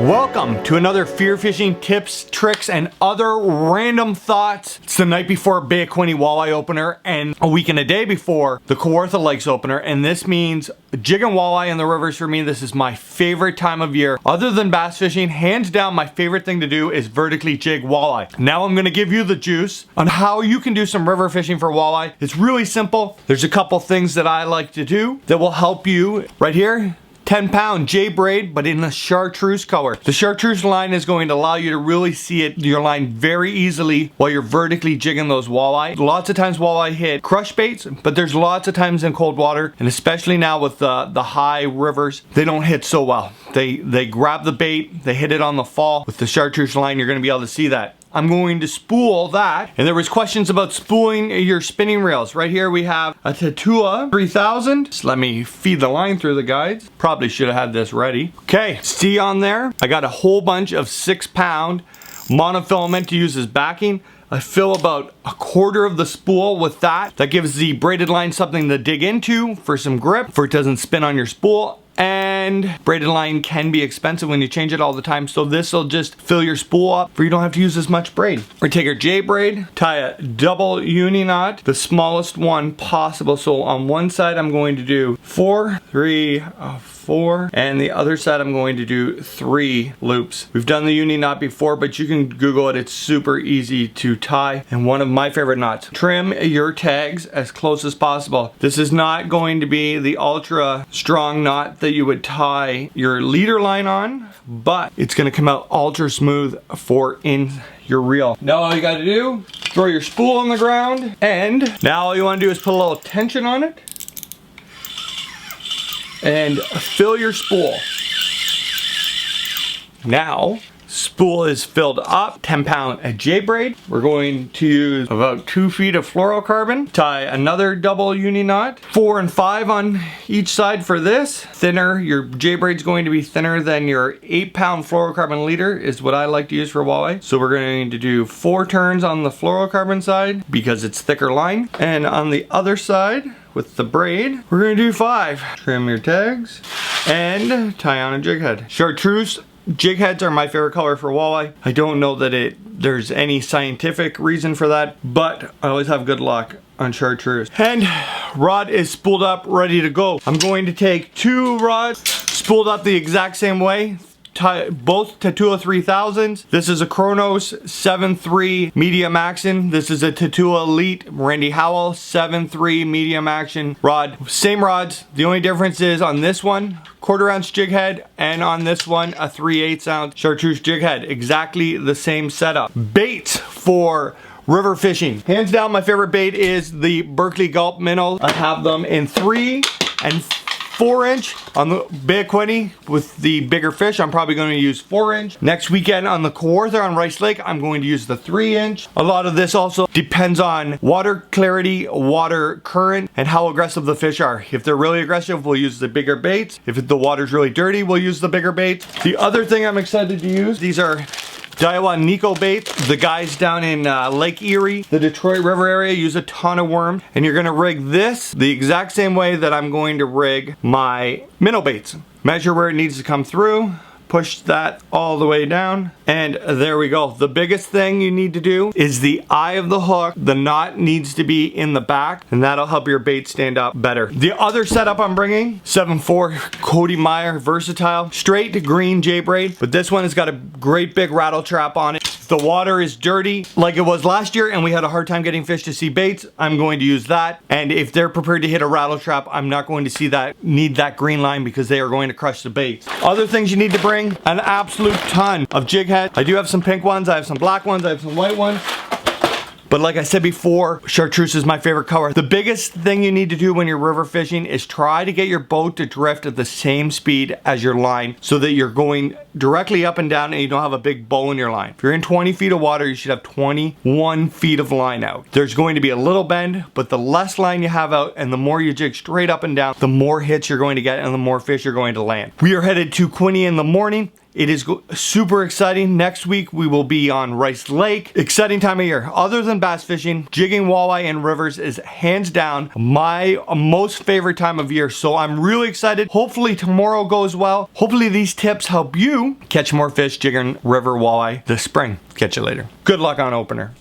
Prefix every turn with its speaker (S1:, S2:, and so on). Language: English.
S1: Welcome to another fear fishing tips, tricks, and other random thoughts. It's the night before Bay of Quinte walleye opener and a week and a day before the Kawartha Lakes opener, and this means jigging walleye in the rivers for me. This is my favorite time of year. Other than bass fishing, hands down my favorite thing to do is vertically jig walleye. Now I'm gonna give you the juice on how you can do some river fishing for walleye. It's really simple. There's a couple things that I like to do that will help you. Right here, 10-pound J braid, but in the chartreuse color. The chartreuse line is going to allow you to really see your line very easily while you're vertically jigging those walleye. Lots of times walleye hit crush baits, but there's lots of times in cold water, and especially now with the high rivers, they don't hit so well. They grab the bait, they hit it on the fall. With the chartreuse line, you're gonna be able to see that. I'm going to spool that. And there was questions about spooling your spinning reels. Right here we have a Tatua 3000. Just let me feed the line through the guides. Probably should have had this ready. Okay, see on there? I got a whole bunch of 6-pound monofilament to use as backing. I fill about a quarter of the spool with that. That gives the braided line something to dig into for some grip, for it doesn't spin on your spool. And braided line can be expensive when you change it all the time, so this will just fill your spool up for you don't have to use as much braid. We're gonna take our J braid, tie a double uni knot, the smallest one possible. So on one side I'm going to do 4, 3, 4, and the other side I'm going to do 3 loops. We've done the uni knot before, but you can Google it. It's super easy to tie, and one of my favorite knots. Trim your tags as close as possible. This is not going to be the ultra strong knot that you would tie your leader line on, but it's gonna come out ultra smooth for in your reel. Now all you gotta do, throw your spool on the ground, and now all you wanna do is put a little tension on it and fill your spool. Now, spool is filled up, 10-pound J braid. We're going to use about 2 feet of fluorocarbon. Tie another double uni knot, 4 and 5 on each side for this. Thinner, your J braid's going to be thinner than your 8-pound fluorocarbon leader is what I like to use for walleye. So we're going to do 4 turns on the fluorocarbon side because it's thicker line. And on the other side, with the braid, we're gonna do 5. Trim your tags and tie on a jig head. Chartreuse jig heads are my favorite color for walleye. I don't know that there's any scientific reason for that, but I always have good luck on chartreuse. And rod is spooled up, ready to go. I'm going to take 2 rods, spooled up the exact same way. Tie both Tatua 3000s. This is a Kronos 7.3 medium action. This is a Tatua Elite Randy Howell 7.3 medium action rod. Same rods. The only difference is on this one, 1/4 ounce jig head, and on this one, a 3/8 ounce chartreuse jig head. Exactly the same setup. Baits for river fishing. Hands down, my favorite bait is the Berkeley Gulp minnows. I have them in 3 and 4-inch on the Bay of Quinte. With the bigger fish, I'm probably going to use 4-inch. Next weekend on the Kawartha on Rice Lake, I'm going to use the 3-inch. A lot of this also depends on water clarity, water current, and how aggressive the fish are. If they're really aggressive, we'll use the bigger baits. If the water's really dirty, we'll use the bigger baits. The other thing I'm excited to use, these are Daiwa Nico baits. The guys down in Lake Erie, the Detroit River area, use a ton of worms. And you're gonna rig this the exact same way that I'm going to rig my minnow baits. Measure where it needs to come through. Push that all the way down, and there we go. The biggest thing you need to do is the eye of the hook. The knot needs to be in the back, and that'll help your bait stand up better. The other setup I'm bringing, 7.4 Cody Meyer Versatile, straight green J braid, but this one has got a great big rattle trap on it. If the water is dirty like it was last year and we had a hard time getting fish to see baits, I'm going to use that. And if they're prepared to hit a rattle trap, I'm not going to need that green line because they are going to crush the baits. Other things you need to bring, an absolute ton of jig heads. I do have some pink ones, I have some black ones, I have some white ones. But like I said before, chartreuse is my favorite color. The biggest thing you need to do when you're river fishing is try to get your boat to drift at the same speed as your line so that you're going directly up and down and you don't have a big bow in your line. If you're in 20 feet of water, you should have 21 feet of line out. There's going to be a little bend, but the less line you have out and the more you jig straight up and down, the more hits you're going to get and the more fish you're going to land. We are headed to Quinte in the morning. It is super exciting. Next week we will be on Rice Lake. Exciting time of year. Other than bass fishing, jigging walleye in rivers is hands down my most favorite time of year. So I'm really excited. Hopefully tomorrow goes well. Hopefully these tips help you catch more fish jigging river walleye this spring. Catch you later. Good luck on opener.